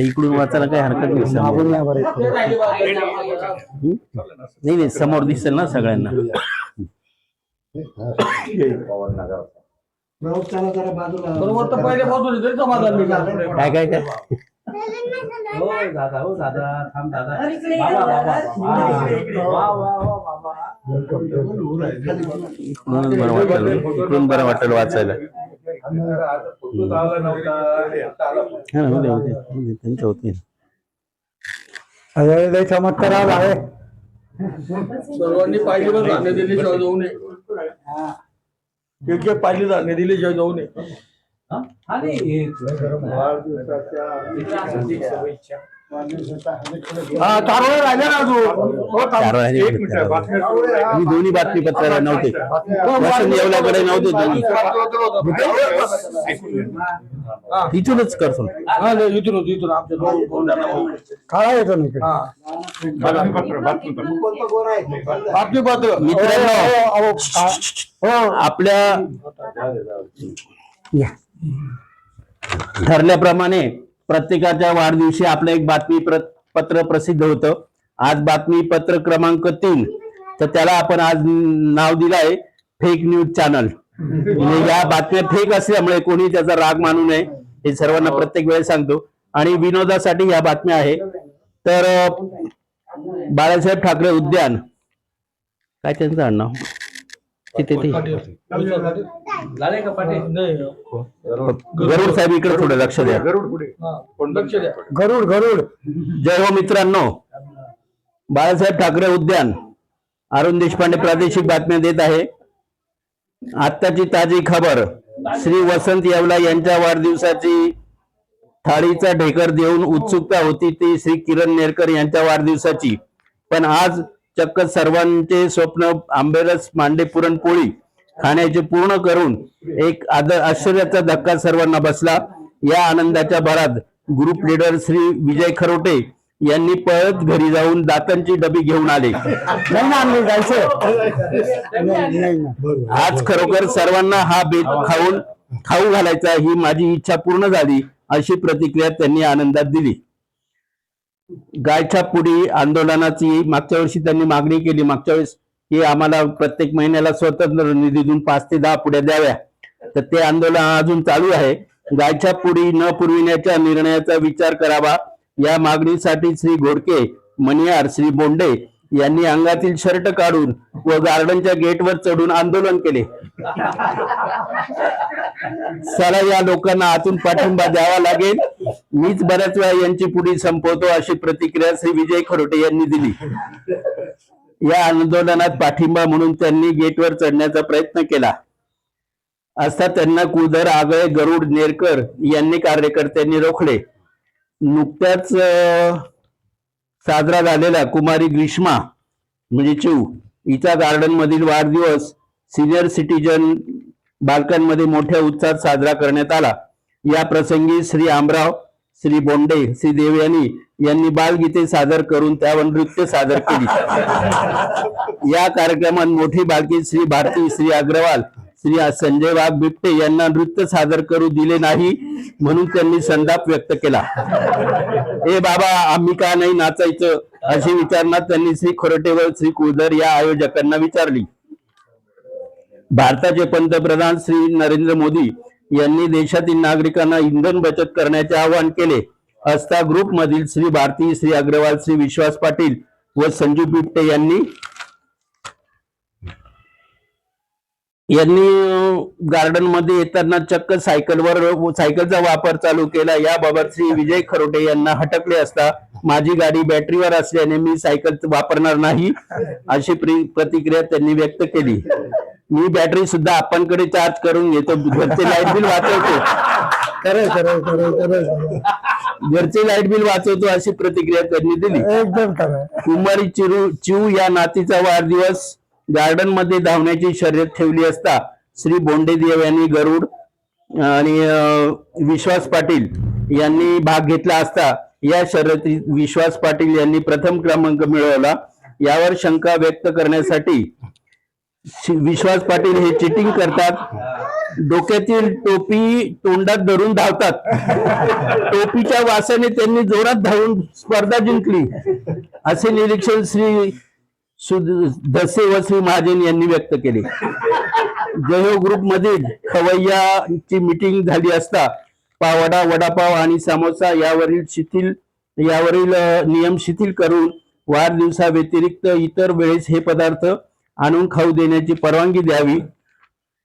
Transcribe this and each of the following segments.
इकडून वाचायला काही हरकत नाही. नाही समोर दिसेल ना सगळ्यांना. काय काय काय दादा हो दादा थांब दादा इकडून बरं वाटेल वाचायला. त्यांच्या होते चमत्कार आहे. सर्वांनी पाहिजे पण धान्य दिल्याशिवाय जाऊ नये. पाहिजे धान्य दिल्याशिवाय जाऊ नये. दोन्ही बातमीपत्राला नव्हते. वसंत येवल्याकडे नव्हते दोन्ही. इथूनच करतो. इथून काळा येतो बातमीपत्र. मित्रांनो आपल्या ठरल्याप्रमाणे प्रत्येकाच्या वाढदिवशी आपलं एक बातमीपत्र प्रसिद्ध होतं. आज बातमीपत्र क्रमांक 3. तर त्याला आपण आज नाव दिलं आहे फेक न्यूज चॅनल. या बातम्या फेक असल्यामुळे कोणी त्याचा राग मानू नये हे सर्वांना प्रत्येक वेळेस सांगतो. आणि विनोदासाठी या बातम्या आहे. तर बाळासाहेब ठाकरे उद्यान, काय त्यांचं आडनाव गरुड साहेब, इकडे थोडं लक्ष द्या. गरुड गरुड. जय हो मित्रांनो. बाळासाहेब ठाकरे उद्यान, अरुण देशपांडे प्रादेशिक बातम्या देत आहे. आत्ताची ताजी खबर. श्री वसंत येवला यांच्या वाढदिवसाची थाळीचा ढेकर देऊन उत्सुकता होती ती श्री किरण नेरकर यांच्या वाढदिवसाची. पण आज चक्क सर्वांचे स्वप्न आंबेरस मांडे पुरणपोळी खाण्याचे पूर्ण करून एक आश्चर्याचा धक्का सर्वांना बसला. या आनंदाच्या भरात ग्रुप लीडर श्री विजय खरोटे यांनी पळत घरी जाऊन दातांची डबी घेऊन आले. आज खरोखर सर्वांना हा बेत खाऊ घालायचा ही माझी इच्छा पूर्ण झाली, अशी प्रतिक्रिया त्यांनी आनंदात दिली. गायछाप पुडी आंदोलनाची मागच्या वर्षी त्यांनी मागणी केली. मागच्या वेळेस की आम्हाला प्रत्येक महिन्याला स्वतंत्र निधीतून 5 ते 10 पुड्या द्याव्या. तर ते आंदोलन अजून चालू आहे. गायछाप पुडी न पुरविण्याच्या निर्णयाचा विचार करावा या मागणीसाठी श्री घोडके, मणियार, श्री बोंडे यांनी अंगातील शर्ट काढून व गार्डनच्या गेटवर चढून आंदोलन केले. चला या लोकांना आतून पाठिंबा द्यावा लागेल. मीच बऱ्याच वेळा यांची पुढी संपवतो, अशी प्रतिक्रिया श्री विजय खरोटे यांनी दिली. या आंदोलनात पाठिंबा म्हणून त्यांनी गेटवर चढण्याचा प्रयत्न केला असता त्यांना कुळधर, आगळे, गरुड, नेरकर यांनी कार्यकर्त्यांनी रोखले. नुकत्याच साजरा झालेला कुमारी ग्रीष्मा म्हणजे चिऊ हिचा गार्डन मधील वाढदिवस सिनियर सिटीजन बालकांमध्ये मोठ्या उत्साहात साजरा करण्यात आला. या प्रसंगी श्री आमराव, श्री बोंडे, श्री देवयानी यांनी बालगीते सादर करून त्यावर नृत्य सादर केली. या कार्यक्रमात मोठी बालकी श्री भारती, श्री अग्रवाल, श्री संजय वाघ बिबटे यांना नृत्य सादर करू दिले नाही म्हणून त्यांनी संताप व्यक्त केला. ए बाबा, आम्ही का नाही नाचायचं, अशी विचारणा त्यांनी श्री खरोटे व श्री कुळधर या आयोजकांना विचारली. भारताचे पंतप्रधान श्री नरेंद्र मोदी यांनी देशातील नागरिकांना इंधन बचत करण्याचे आवाहन केले असता ग्रुप मधील श्री भारती, श्री अग्रवाल, श्री विश्वास पाटील व संजू बिबटे यांनी गार्डन मध्ये येताना चक्क सायकलचा वापर चालू केला. याबाबत श्री विजय खरोटे यांना हटकले असता माझी गाडी बॅटरीवर असल्याने मी सायकल वापरणार नाही, अशी प्रतिक्रिया त्यांनी व्यक्त केली. मी बॅटरी सुद्धा आपणकडे चार्ज करून घेतो, घरचे लाईट बिल वाचवतो, घरचे लाईट बिल वाचवतो, अशी प्रतिक्रिया त्यांनी दिली. एकदम कुमारी चिऊ या नातीचा वाढदिवस गार्डन मध्ये धावण्याची शर्यत ठेवली असता श्री बोंडे देव यांनी गरुड आणि विश्वास पाटील यांनी भाग घेतला असता या शर्यतीत विश्वास पाटील यांनी प्रथम क्रमांक मिळवला. यावर शंका व्यक्त करण्यासाठी विश्वास पाटील हे चिटिंग करतात, डोक्यातील टोपी तोंडात धरून धावतात, टोपीच्या वासाने त्यांनी जोरात धावून स्पर्धा जिंकली, असे निरीक्षण श्री धसे व श्री महाजन यांनी व्यक्त केले. जयो ग्रुप मधील खवय्याची मीटिंग झाली असता पावडा, वडापाव आणि समोसा यावरील नियम शिथिल करून वाढदिवसा व्यतिरिक्त इतर वेळेस हे पदार्थ आणून खाऊ देण्याची परवानगी द्यावी.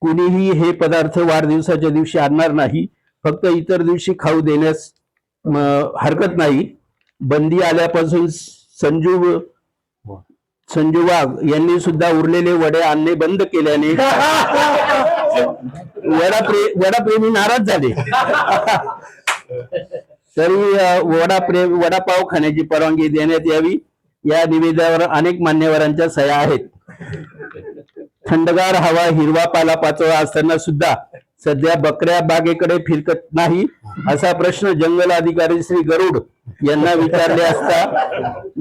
कुणीही हे पदार्थ वाढदिवसाच्या दिवशी आणणार नाही, फक्त इतर दिवशी खाऊ देण्यास हरकत नाही. बंदी आल्यापासून संजू वाघ यांनी सुद्धा उरलेले वडे आणणे बंद केल्याने वडाप्रेमी नाराज झाले. तरी वडापाव खाण्याची परवानगी देण्यात यावी. या निवेदनावर अनेक मान्यवरांच्या सह्या आहेत. थंडगार हवा, हिरवा पाला पाचोळा असताना सुद्धा सध्या बकऱ्या बागेकडे फिरकत नाही असा प्रश्न जंगल अधिकारी श्री गरुड यांना विचारले असता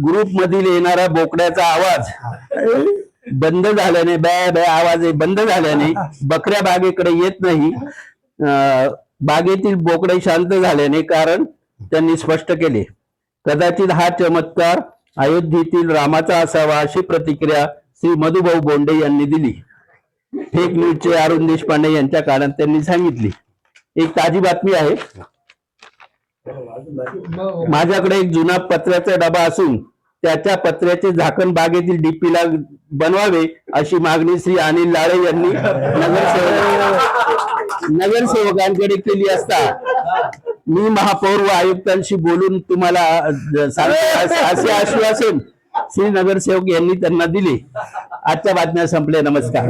ग्रुप मधील येणारा बोकड्याचा आवाज बंद झाल्याने बॅ बॅ आवाज बंद झाल्याने बकऱ्या बागेकडे येत नाही. बागेतील बोकडे शांत झाल्याने कारण त्यांनी स्पष्ट केले. कदाचित हा चमत्कार अयोध्येतील रामाचा असावा अशी प्रतिक्रिया श्री मधुभाऊ बोंडे यांनी दिली. फेक न्यूजचे अरुण देशपांडे यांच्या कानात त्यांनी सांगितली. एक ताजी बातमी आहे. माझ्याकडे एक जुना पत्र्याचा डबा असून त्याच्या पत्र्याचे झाकण बागेतील डीपीला बनवावे अशी मागणी श्री अनिल लाळे यांनी नगरसेवकांकडे केली असता मी महापौर व आयुक्तांशी बोलून तुम्हाला असे आश्वासन श्री नगरसेवक यांनी त्यांना दिले. आजच्या बातम्या संपल्या. नमस्कार.